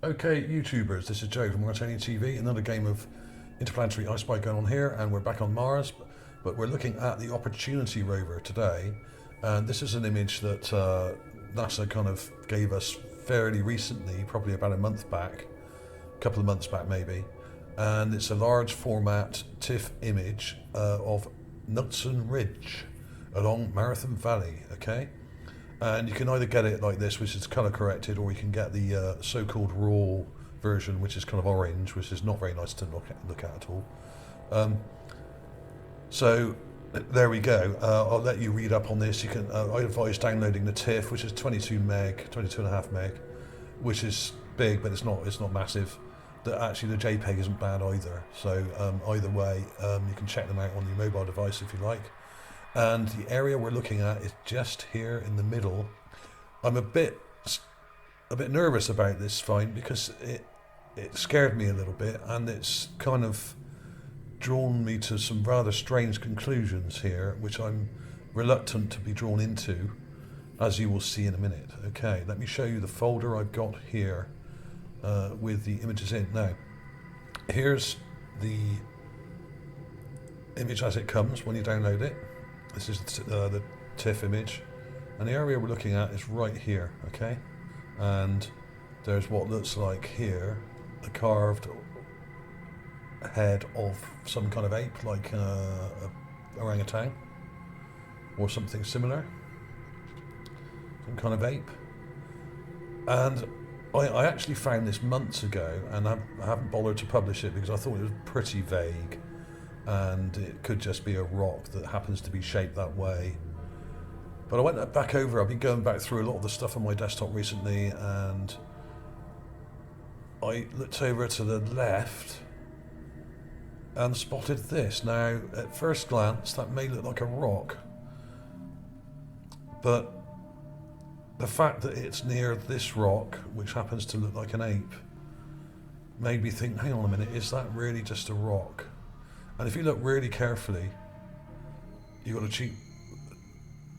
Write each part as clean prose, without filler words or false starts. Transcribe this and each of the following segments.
Okay, YouTubers, this is Joe from Martini TV. Another game of interplanetary I Spy going on here, and we're back on Mars, but we're looking at the Opportunity rover today. And this is an image that NASA kind of gave us fairly recently, probably about a month back, a couple of months back maybe. And it's a large format TIFF image of Knudsen Ridge along Marathon Valley, okay? And you can either get it like this, which is color corrected, or you can get the so-called raw version, which is kind of orange, which is not very nice to look at all. So there we go. I'll let you read up on this. You can. I advise downloading the TIFF, which is 22 meg, 22.5 meg, which is big, but it's not massive. Actually, the JPEG isn't bad either. So either way, you can check them out on your mobile device if you like. And the area we're looking at is just here in the middle. I'm a bit nervous about this find because it scared me a little bit, and it's kind of drawn me to some rather strange conclusions here, which I'm reluctant to be drawn into, as you will see in a minute. Okay, let me show you the folder I've got here with the images in. Now, here's the image as it comes when you download it. This is the TIFF image, and the area we're looking at is right here, okay? And there's what looks like here, a carved head of some kind of ape, like a orangutan, or something similar, some kind of ape. And I actually found this months ago, and I haven't bothered to publish it because I thought it was pretty vague, and it could just be a rock that happens to be shaped that way. But I went back over, I've been going back through a lot of the stuff on my desktop recently, and I looked over to the left and spotted this. Now, at first glance, that may look like a rock, but the fact that it's near this rock, which happens to look like an ape, made me think, hang on a minute, is that really just a rock? And if you look really carefully, you've got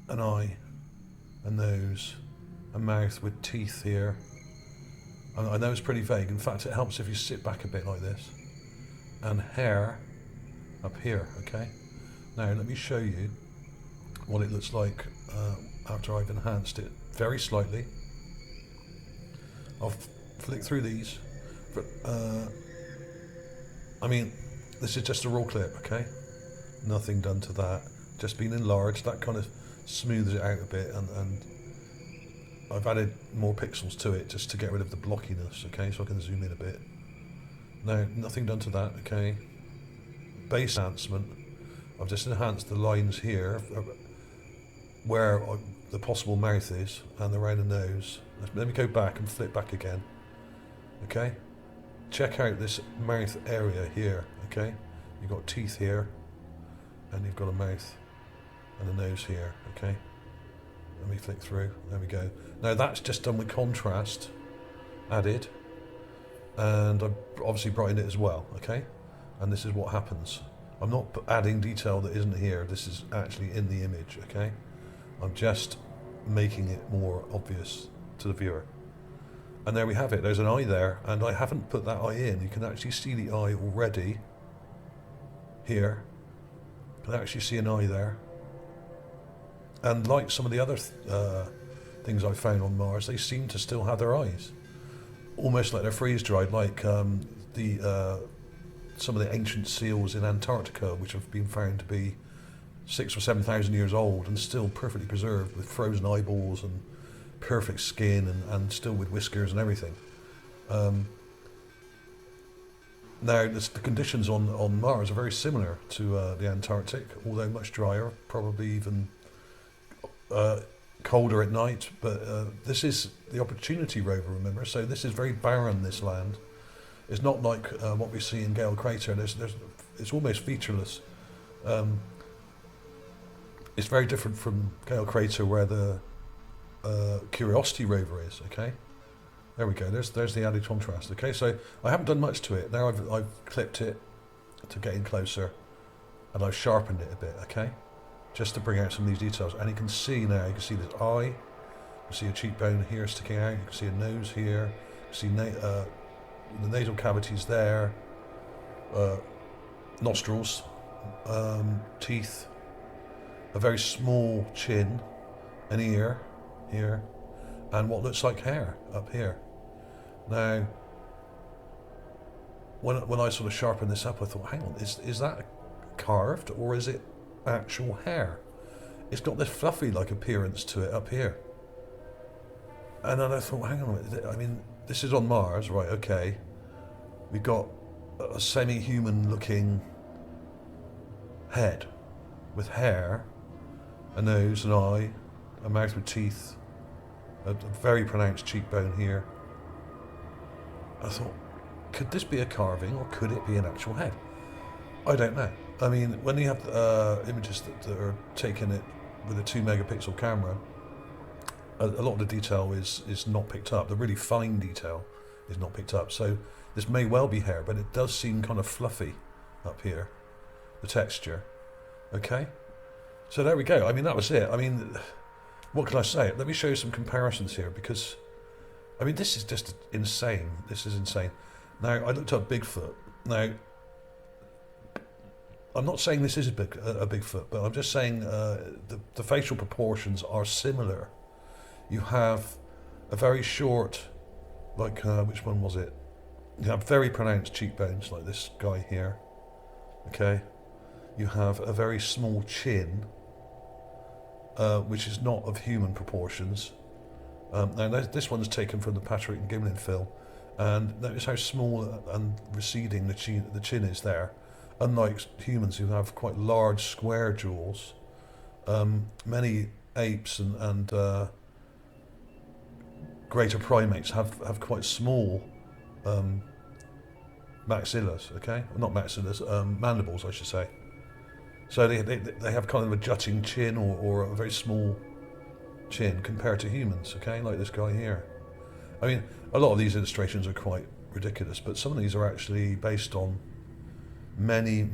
an eye, a nose, a mouth with teeth here. And I know it's pretty vague. In fact, it helps if you sit back a bit like this. And hair up here, okay? Now, let me show you what it looks like after I've enhanced it very slightly. I'll flick through these. But, I mean, this is just a raw clip, okay? Nothing done to that. Just been enlarged. That kind of smooths it out a bit, and I've added more pixels to it just to get rid of the blockiness, okay? So I can zoom in a bit. No, nothing done to that, okay? Base enhancement. I've just enhanced the lines here where the possible mouth is and around the nose. Let me go back and flip back again, okay? Check out this mouth area here, okay? You've got teeth here, and you've got a mouth and a nose here, okay? Let me flick through, there we go. Now that's just done with contrast added, and I've obviously brightened it as well, okay? And this is what happens. I'm not adding detail that isn't here, this is actually in the image, okay? I'm just making it more obvious to the viewer. And there we have it, there's an eye there, and I haven't put that eye in. You can actually see the eye already here. You can actually see an eye there. And like some of the other things I've found on Mars, they seem to still have their eyes. Almost like they're freeze-dried, like some of the ancient seals in Antarctica, which have been found to be 6,000 or 7,000 years old and still perfectly preserved with frozen eyeballs and perfect skin and still with whiskers and everything. Now, the conditions on Mars are very similar to the Antarctic, although much drier, probably even colder at night. But this is the Opportunity rover, remember, so this is very barren, this land. It's not like what we see in Gale Crater. It's almost featureless. It's very different from Gale Crater, where the Curiosity rover is, okay? There we go, there's the added contrast, okay? So I haven't done much to it. Now I've clipped it to get in closer, and I've sharpened it a bit, okay? Just to bring out some of these details. And you can see now, you can see this eye, you can see a cheekbone here sticking out, you can see a nose here, you See the nasal cavities there, nostrils, teeth, a very small chin, an ear here, and what looks like hair up here. Now, when I sort of sharpened this up, I thought, hang on, is that carved or is it actual hair? It's got this fluffy-like appearance to it up here. And then I thought, hang on a minute, I mean, this is on Mars, right, okay. We've got a semi-human looking head with hair, a nose, an eye, a mouth with teeth, a very pronounced cheekbone here. I thought, could this be a carving or could it be an actual head? I don't know. I mean, when you have images that are taken it with a 2 megapixel camera, a lot of the detail is not picked up. The really fine detail is not picked up. So this may well be hair, but it does seem kind of fluffy up here, the texture. Okay? So there we go. I mean, that was it. I mean, what can I say? Let me show you some comparisons here because, I mean, this is just insane. This is insane. Now, I looked up Bigfoot. Now, I'm not saying this is a Bigfoot, but I'm just saying the facial proportions are similar. You have a very short, like, which one was it? You have very pronounced cheekbones, like this guy here. Okay? You have a very small chin, which is not of human proportions. Now, this one's taken from the Patrick and Gimlin film, and notice how small and receding the chin is there. Unlike humans who have quite large square jaws, many apes and greater primates have quite small maxillas, okay? Not maxillas, mandibles, I should say. So they have kind of a jutting chin or a very small chin compared to humans, okay? Like this guy here. I mean, a lot of these illustrations are quite ridiculous, but some of these are actually based on many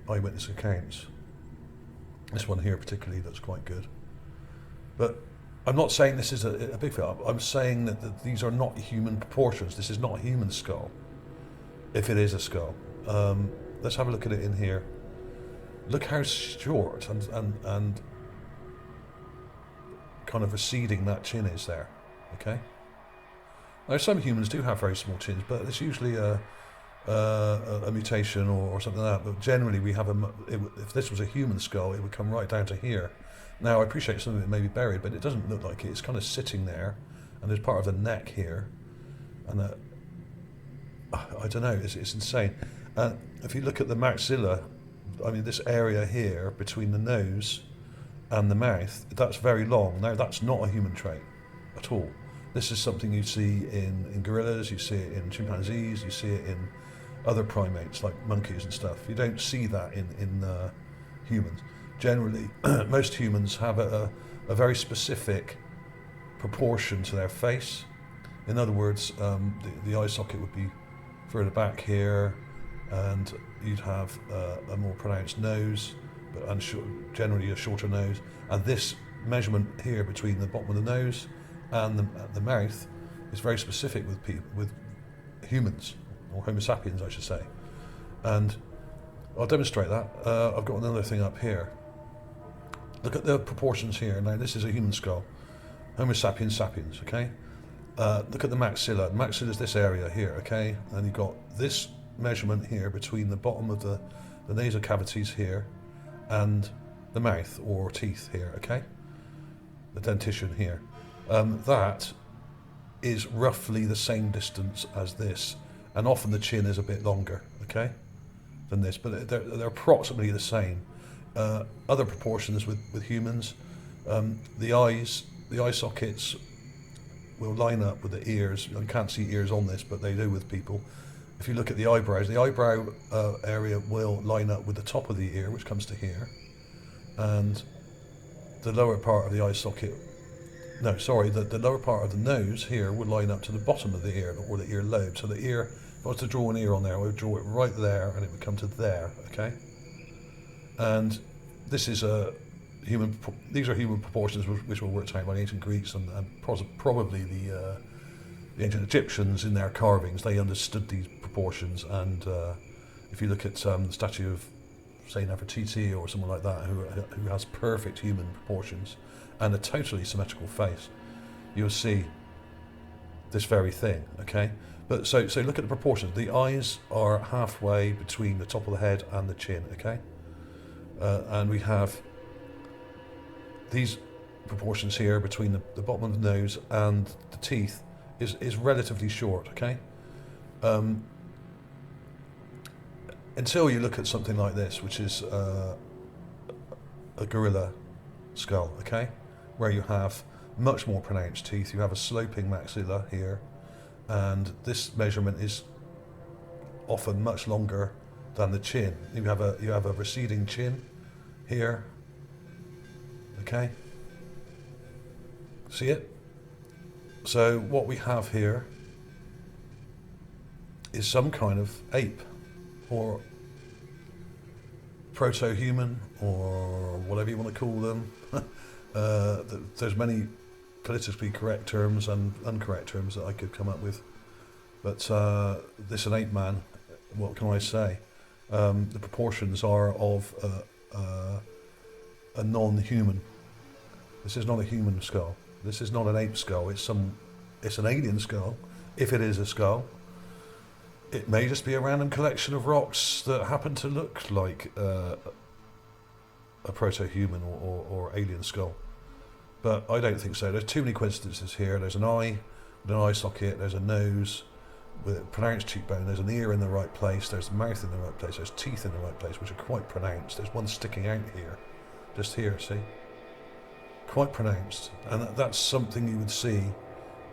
eyewitness accounts. This one here particularly looks quite good. But I'm not saying this is a Bigfoot. I'm saying that these are not human proportions. This is not a human skull, if it is a skull. Let's have a look at it in here. Look how short and kind of receding that chin is there, okay? Now, some humans do have very small chins, but it's usually a mutation or something like that. But generally, we have if this was a human skull, it would come right down to here. Now, I appreciate some of it may be buried, but it doesn't look like it. It's kind of sitting there, and there's part of the neck here, and I don't know. It's insane. If you look at the maxilla, I mean, this area here between the nose and the mouth, that's very long. Now, that's not a human trait at all. This is something you see in gorillas, you see it in chimpanzees, you see it in other primates like monkeys and stuff. You don't see that in humans. Generally, most humans have a very specific proportion to their face. In other words, the eye socket would be further back here, and you'd have a more pronounced nose, but generally a shorter nose. And this measurement here between the bottom of the nose and the mouth is very specific with humans, or Homo sapiens, I should say. And I'll demonstrate that. I've got another thing up here. Look at the proportions here. Now, this is a human skull, Homo sapiens sapiens, okay? Look at the maxilla. The maxilla is this area here, okay? And you've got this measurement here between the bottom of the nasal cavities here and the mouth or teeth here, okay? The dentition here. That is roughly the same distance as this, and often the chin is a bit longer, okay, than this, but they're approximately the same. Other proportions with humans, the eye sockets will line up with the ears. You can't see ears on this, but they do with people. If you look at the eyebrows, the eyebrow area will line up with the top of the ear, which comes to here, and the lower part of the eye socket, the lower part of the nose here would line up to the bottom of the ear, or the ear lobe. So the ear, if I was to draw an ear on there, I would draw it right there, and it would come to there, okay? And this is these are human proportions which were worked out by the ancient Greeks and probably the ancient Egyptians in their carvings. They understood these proportions, and if you look at the statue of, say, Nefertiti or someone like that who has perfect human proportions and a totally symmetrical face, you'll see this very thing, okay? But so look at the proportions. The eyes are halfway between the top of the head and the chin, okay? And we have these proportions here between the bottom of the nose and the teeth is relatively short, okay? Until you look at something like this, which is a gorilla skull, okay? Where you have much more pronounced teeth. You have a sloping maxilla here, and this measurement is often much longer than the chin. You have a receding chin here, okay? See it? So what we have here is some kind of ape, or proto-human, or whatever you want to call them. There's many politically correct terms and incorrect terms that I could come up with, but this an ape man, what can I say? The proportions are of a non-human. This is not a human skull. This is not an ape skull. It's an alien skull, if it is a skull. It may just be a random collection of rocks that happen to look like a proto-human or alien skull. But I don't think so. There's too many coincidences here. There's an eye with an eye socket, there's a nose with a pronounced cheekbone, there's an ear in the right place, there's a mouth in the right place, there's teeth in the right place, which are quite pronounced. There's one sticking out here, just here, see? Quite pronounced. And that's something you would see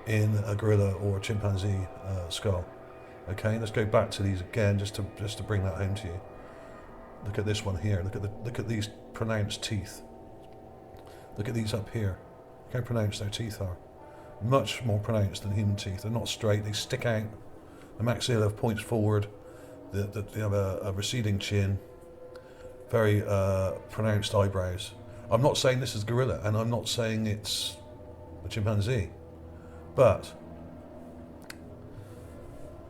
in a gorilla or a chimpanzee skull. Okay, let's go back to these again, just to bring that home to you. Look at this one here. Look at these pronounced teeth. Look at these up here. Look how pronounced their teeth are. Much more pronounced than human teeth. They're not straight. They stick out. The maxilla points forward. They have a receding chin. Very pronounced eyebrows. I'm not saying this is gorilla, and I'm not saying it's a chimpanzee, but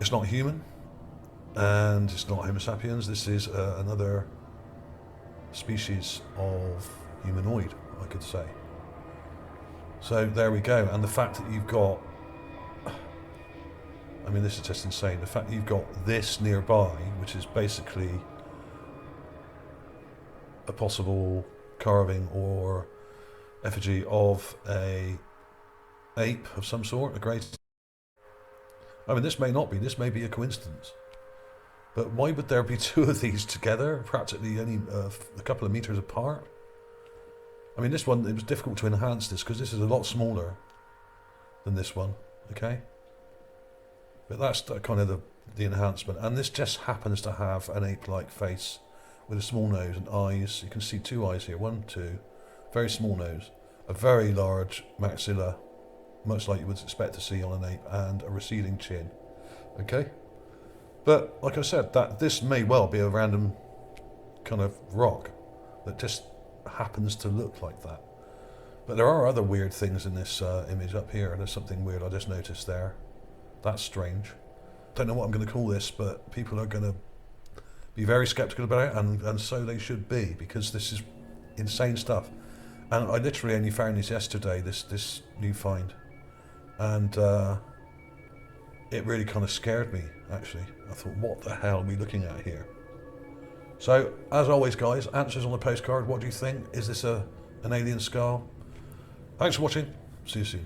it's not human, and it's not Homo sapiens. This is another species of humanoid, I could say. So there we go. And the fact that you've got, I mean, this is just insane. The fact that you've got this nearby, which is basically a possible carving or effigy of a ape of some sort, a great. I mean, this may not be. This may be a coincidence. But why would there be two of these together, practically only a couple of meters apart? I mean, this one, it was difficult to enhance this because this is a lot smaller than this one, okay? But that's kind of the enhancement. And this just happens to have an ape-like face with a small nose and eyes. You can see two eyes here, 1, 2, very small nose, a very large maxilla, much like you would expect to see on an ape, and a receding chin, okay? But like I said, this may well be a random kind of rock that just happens to look like that. But there are other weird things in this image up here. There's something weird I just noticed there. That's strange. Don't know what I'm going to call this, but people are going to be very skeptical about it, and so they should be, because this is insane stuff. And I literally only found this yesterday, this new find. And it really kind of scared me, actually. I thought, what the hell are we looking at here? So, as always, guys, answers on the postcard. What do you think? Is this an alien skull? Thanks for watching. See you soon.